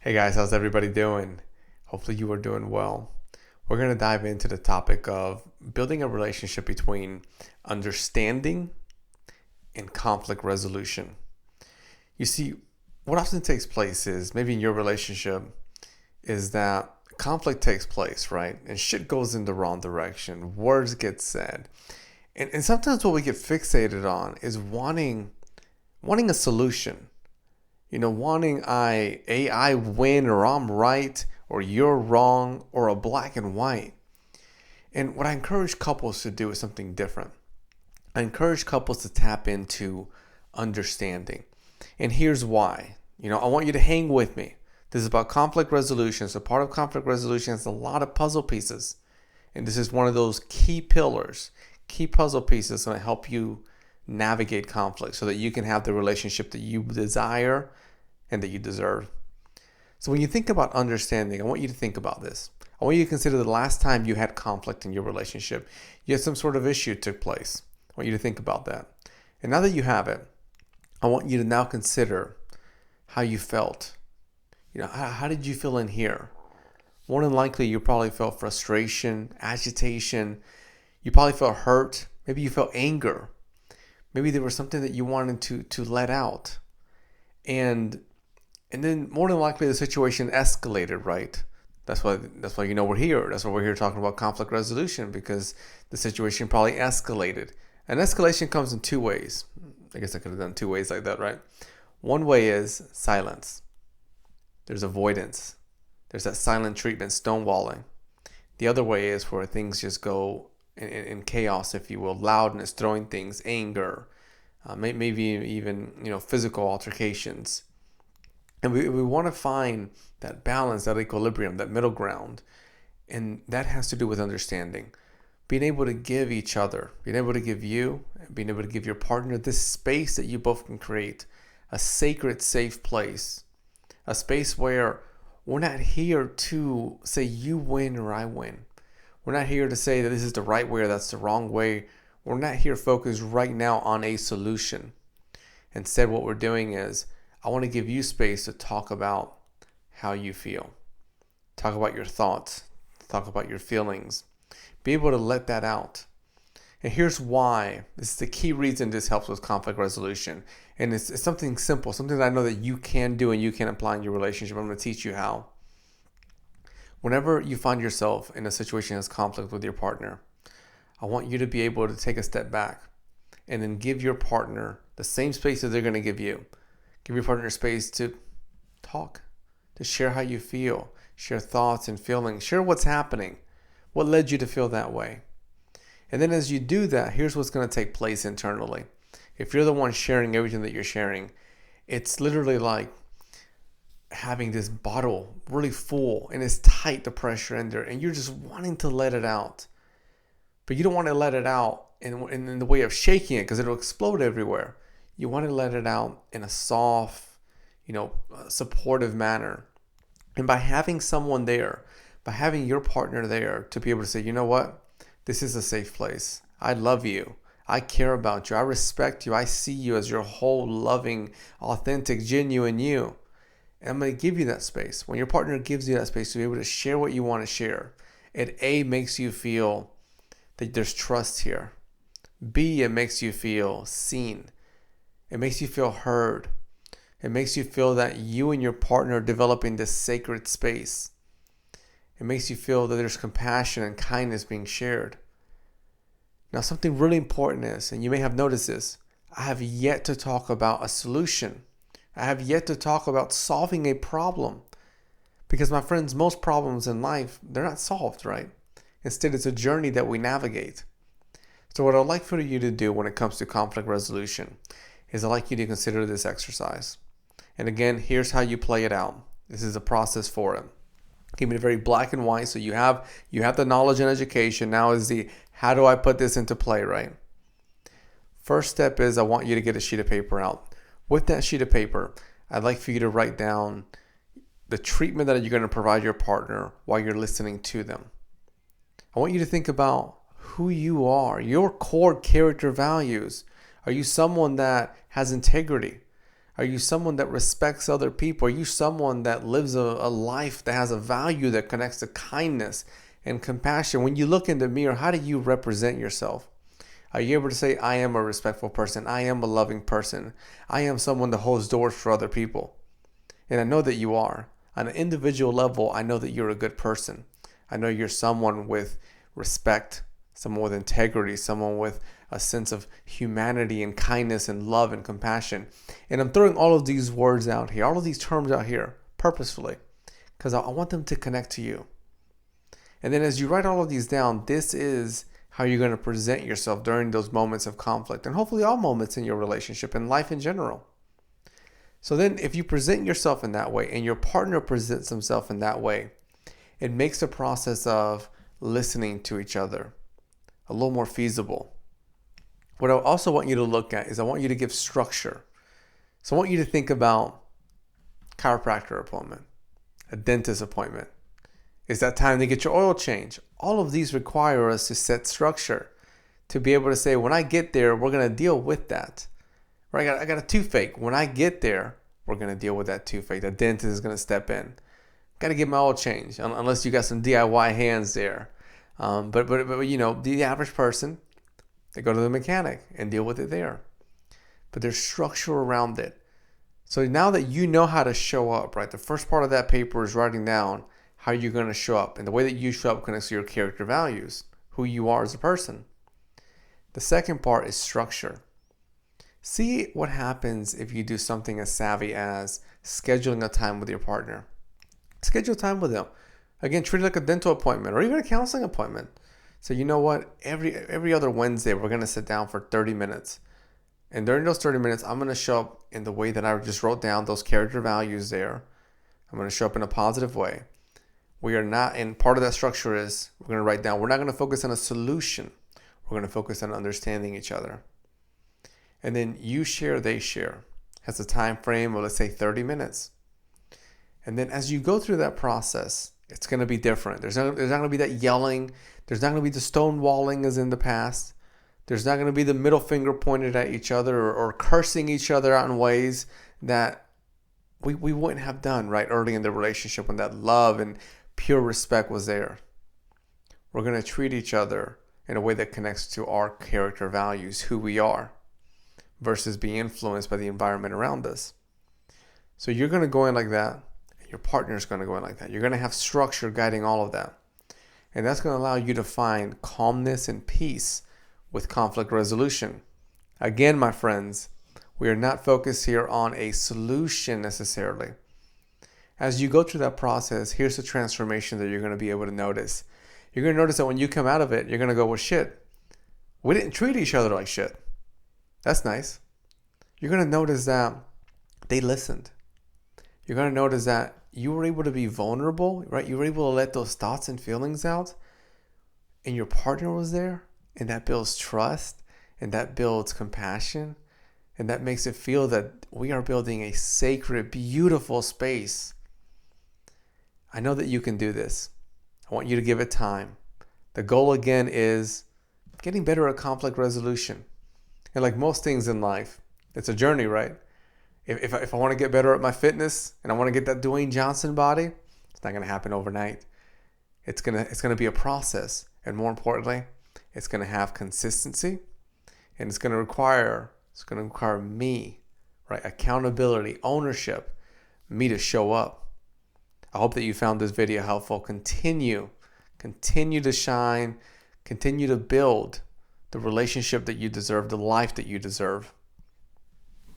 Hey guys, how's everybody doing? Hopefully you are doing well. We're going to dive into the topic of building a relationship between understanding and conflict resolution. You see, what often takes place is maybe in your relationship is that conflict takes place, right? And shit goes in the wrong direction. Words get said. And sometimes what we get fixated on is wanting a solution. Wanting I win or I'm right or you're wrong or a black and white. And what I encourage couples to do is something different. I encourage couples to tap into understanding. And here's why. I want you to hang with me. This is about conflict resolution. So part of conflict resolution is a lot of puzzle pieces. And this is one of those key pillars, key puzzle pieces that help you navigate conflict so that you can have the relationship that you desire and that you deserve. So when you think about understanding, I want you to think about this. I want you to consider the last time you had conflict in your relationship. You had some sort of issue took place. I want you to think about that. And now that you have it, I want you to now consider how you felt. How did you feel in here? More than likely, you probably felt frustration, agitation. You probably felt hurt. Maybe you felt anger. Maybe there was something that you wanted to let out. And then more than likely the situation escalated, right? That's why we're here. That's why we're here talking about conflict resolution, because the situation probably escalated. And escalation comes in two ways. I guess I could have done two ways like that, right? One way is silence. There's avoidance. There's that silent treatment, stonewalling. The other way is where things just go in chaos, if you will, loudness, throwing things, anger, maybe even physical altercations. And we want to find that balance, that equilibrium, that middle ground. And that has to do with understanding. Being able to give each other, being able to give you, being able to give your partner this space that you both can create, a sacred, safe place, a space where we're not here to say you win or I win. We're not here to say that this is the right way or that's the wrong way. We're not here focused right now on a solution. Instead, what we're doing is I want to give you space to talk about how you feel. Talk about your thoughts. Talk about your feelings. Be able to let that out. And here's why. This is the key reason this helps with conflict resolution. And it's something simple, something that I know that you can do and you can apply in your relationship. I'm going to teach you how. Whenever you find yourself in a situation that has conflict with your partner, I want you to be able to take a step back and then give your partner the same space that they're going to give you. Give your partner space to talk, to share how you feel, share thoughts and feelings, share what's happening, what led you to feel that way. And then as you do that, here's what's going to take place internally. If you're the one sharing everything that you're sharing, it's literally like having this bottle really full and it's tight, the pressure in there, and you're just wanting to let it out. But you don't want to let it out in the way of shaking it because it'll explode everywhere. You want to let it out in a soft, supportive manner. And by having someone there, by having your partner there to be able to say, you know what? This is a safe place. I love you. I care about you. I respect you. I see you as your whole loving, authentic, genuine you. And I'm going to give you that space. When your partner gives you that space to be able to share what you want to share, it A, makes you feel that there's trust here. B, it makes you feel seen. It makes you feel heard. It makes you feel that you and your partner are developing this sacred space. It makes you feel that there's compassion and kindness being shared. Now, something really important is, and you may have noticed this, I have yet to talk about a solution. I have yet to talk about solving a problem. Because my friends, most problems in life, they're not solved, right? Instead, it's a journey that we navigate. So what I'd like for you to do when it comes to conflict resolution is I'd like you to consider this exercise. And again, here's how you play it out. This is a process for it. Keep it very black and white so you have the knowledge and education. Now is the how do I put this into play, right? First step is I want you to get a sheet of paper out. With that sheet of paper, I'd like for you to write down the treatment that you're going to provide your partner while you're listening to them. I want you to think about who you are, your core character values. Are you someone that has integrity? Are you someone that respects other people? Are you someone that lives a life that has a value that connects to kindness and compassion? When you look in the mirror, how do you represent yourself? Are you able to say, I am a respectful person. I am a loving person. I am someone that holds doors for other people. And I know that you are. On an individual level, I know that you're a good person. I know you're someone with respect, someone with integrity, someone with a sense of humanity and kindness and love and compassion. And I'm throwing all of these words out here, all of these terms out here purposefully, because I want them to connect to you. And then as you write all of these down, this is how you're going to present yourself during those moments of conflict, and hopefully all moments in your relationship and life in general. So then if you present yourself in that way and your partner presents himself in that way, it makes the process of listening to each other a little more feasible. What I also want you to look at is I want you to give structure. So I want you to think about chiropractor appointment, a dentist appointment. Is that time to get your oil change? All of these require us to set structure, to be able to say, when I get there, we're going to deal with that. Right? I got a toothache. When I get there, we're going to deal with that toothache. The dentist is going to step in. Got to get my oil changed, unless you got some DIY hands there. But you know, the average person, they go to the mechanic and deal with it there. But there's structure around it. So now that you know how to show up, right? The first part of that paper is writing down how you're going to show up. And the way that you show up connects to your character values, who you are as a person. The second part is structure. See what happens if you do something as savvy as scheduling a time with your partner. Schedule time with them. Again, treat it like a dental appointment or even a counseling appointment. So you know what? Every other Wednesday, we're going to sit down for 30 minutes. And during those 30 minutes, I'm going to show up in the way that I just wrote down those character values there. I'm going to show up in a positive way. We are not, and part of that structure is we're going to write down, we're not going to focus on a solution. We're going to focus on understanding each other. And then you share, they share. Has a time frame of, let's say, 30 minutes. And then as you go through that process, it's going to be different. There's not going to be that yelling. There's not going to be the stonewalling as in the past. There's not going to be the middle finger pointed at each other or cursing each other out in ways that we wouldn't have done right early in the relationship when that love and pure respect was there. We're going to treat each other in a way that connects to our character values, who we are, versus being influenced by the environment around us. So you're going to go in like that. Your partner is going to go in like that. You're going to have structure guiding all of that. And that's going to allow you to find calmness and peace with conflict resolution. Again, my friends, we are not focused here on a solution necessarily. As you go through that process, here's the transformation that you're going to be able to notice. You're going to notice that when you come out of it, you're going to go, well, shit, we didn't treat each other like shit. That's nice. You're going to notice that they listened. You're going to notice that you were able to be vulnerable, right? You were able to let those thoughts and feelings out, and your partner was there, and that builds trust, and that builds compassion, and that makes it feel that we are building a sacred, beautiful space. I know that you can do this. I want you to give it time. The goal, again, is getting better at conflict resolution. And like most things in life, it's a journey, right? If I want to get better at my fitness and I want to get that Dwayne Johnson body, it's not going to happen overnight. It's going to be a process. And more importantly, it's going to have consistency, and it's going to require me, right? Accountability, ownership, me to show up. I hope that you found this video helpful. Continue to shine, continue to build the relationship that you deserve, the life that you deserve.